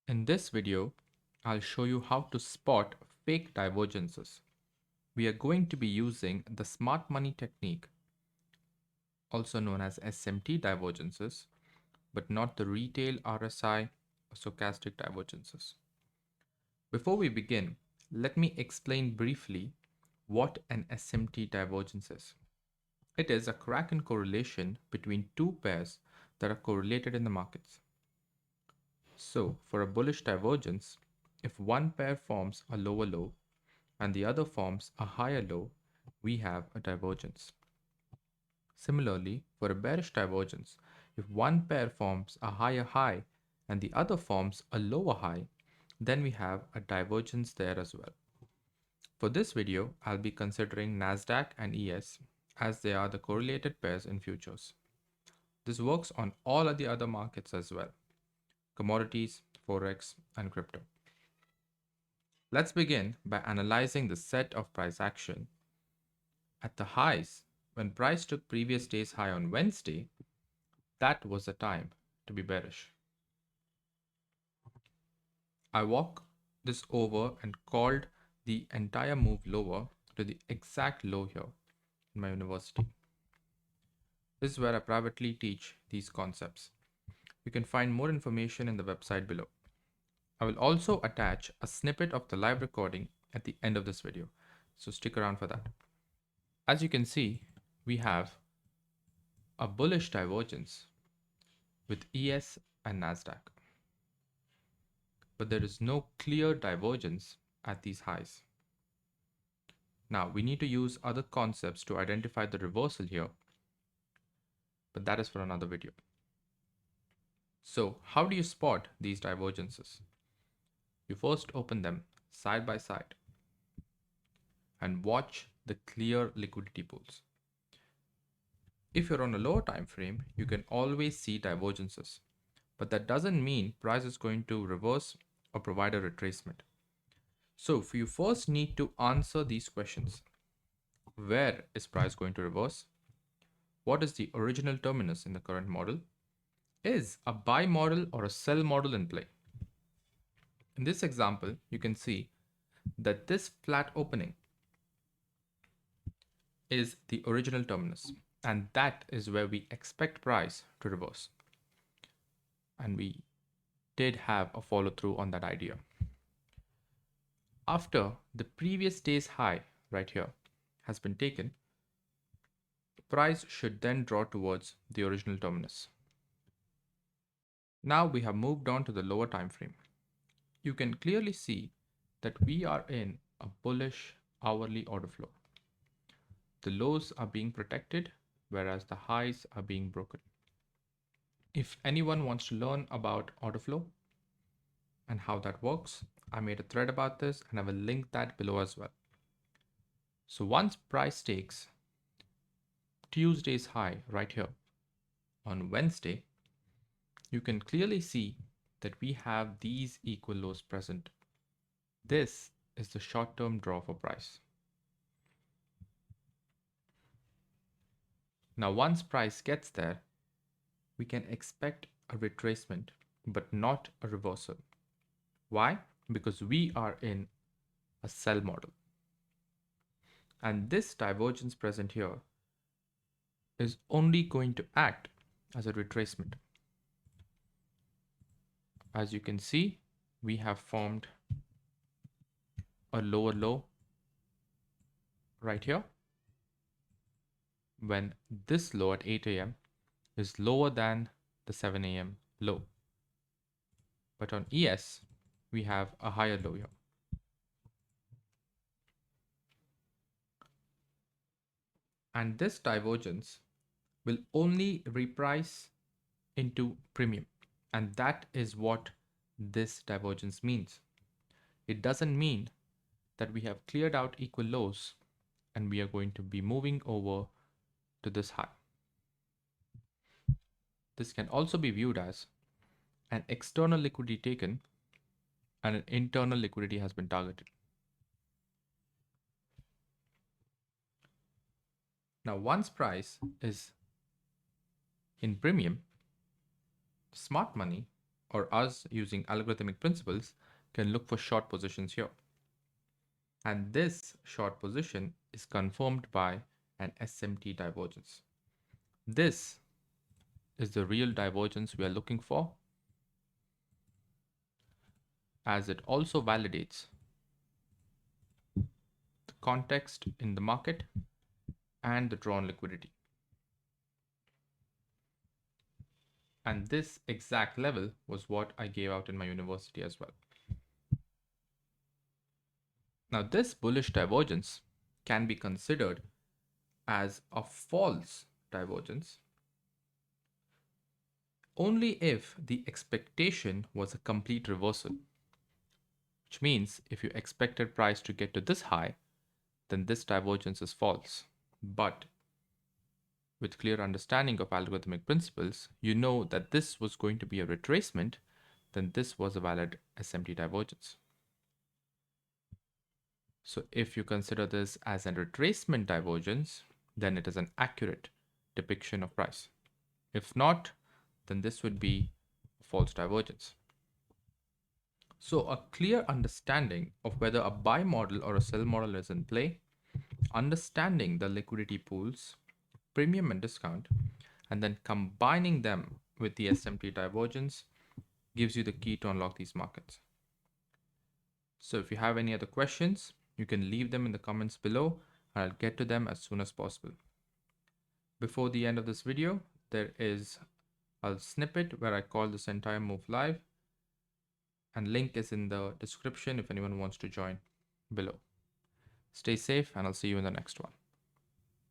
In this video, I'll show you how to spot fake divergences. We are going to be using the smart money technique, also known as SMT divergences, but not the retail RSI or stochastic divergences. Before we begin, let me explain briefly what an SMT divergence is. It is a Kraken correlation between two pairs that are correlated in the markets. So, for a bullish divergence, if one pair forms a lower low and the other forms a higher low, we have a divergence. Similarly, for a bearish divergence, if one pair forms a higher high and the other forms a lower high, then we have a divergence there as well. For this video, I'll be considering Nasdaq and ES as they are the correlated pairs in futures. This works on all of the other markets as well: commodities, forex, and crypto. Let's begin by analyzing the set of price action. At the highs, when price took previous day's high on Wednesday, that was the time to be bearish. I walked this over and called the entire move lower to the exact low here in my university. This is where I privately teach these concepts. You can find more information in the website below. I will also attach a snippet of the live recording at the end of this video, so stick around for that. As you can see, we have a bullish divergence with ES and Nasdaq, but there is no clear divergence at these highs. Now we need to use other concepts to identify the reversal here, but that is for another video. So how do you spot these divergences? You first open them side by side and watch the clear liquidity pools. If you're on a lower time frame, you can always see divergences, but that doesn't mean price is going to reverse or provide a retracement. So you first need to answer these questions. Where is price going to reverse? What is the original terminus in the current model? Is a buy model or a sell model in play? In this example, you can see that this flat opening is the original terminus, and that is where we expect price to reverse. And we did have a follow through on that idea. After the previous day's high right here has been taken, price should then draw towards the original terminus. Now we have moved on to the lower time frame. You can clearly see that we are in a bullish hourly order flow. The lows are being protected, whereas the highs are being broken. If anyone wants to learn about order flow and how that works, I made a thread about this and I will link that below as well. So once price takes Tuesday's high right here on Wednesday, you can clearly see that we have these equal lows present. This is the short-term draw for price. Now once price gets there, we can expect a retracement, but not a reversal. Why? Because we are in a sell model. And this divergence present here is only going to act as a retracement. As you can see, we have formed a lower low right here when this low at 8 a.m. is lower than the 7 a.m. low. But on ES, we have a higher low here. And this divergence will only reprice into premium. And that is what this divergence means. It doesn't mean that we have cleared out equal lows and we are going to be moving over to this high. This can also be viewed as an external liquidity taken and an internal liquidity has been targeted. Now, once price is in premium, smart money or us using algorithmic principles can look for short positions here. And this short position is confirmed by an SMT divergence. This is the real divergence we are looking for, as it also validates the context in the market and the drawn liquidity. And this exact level was what I gave out in my university as well. Now, this bullish divergence can be considered as a false divergence only if the expectation was a complete reversal, which means if you expected price to get to this high, then this divergence is false. But with clear understanding of algorithmic principles, you know that this was going to be a retracement, then this was a valid SMT divergence. So if you consider this as a retracement divergence, then it is an accurate depiction of price. If not, then this would be a false divergence. So a clear understanding of whether a buy model or a sell model is in play, understanding the liquidity pools, premium and discount, and then combining them with the SMT divergence gives you the key to unlock these markets. So if you have any other questions, you can leave them in the comments below and I'll get to them as soon as possible. Before the end of this video, there is a snippet where I call this entire move live, and link is in the description if anyone wants to join below. Stay safe and I'll see you in the next one.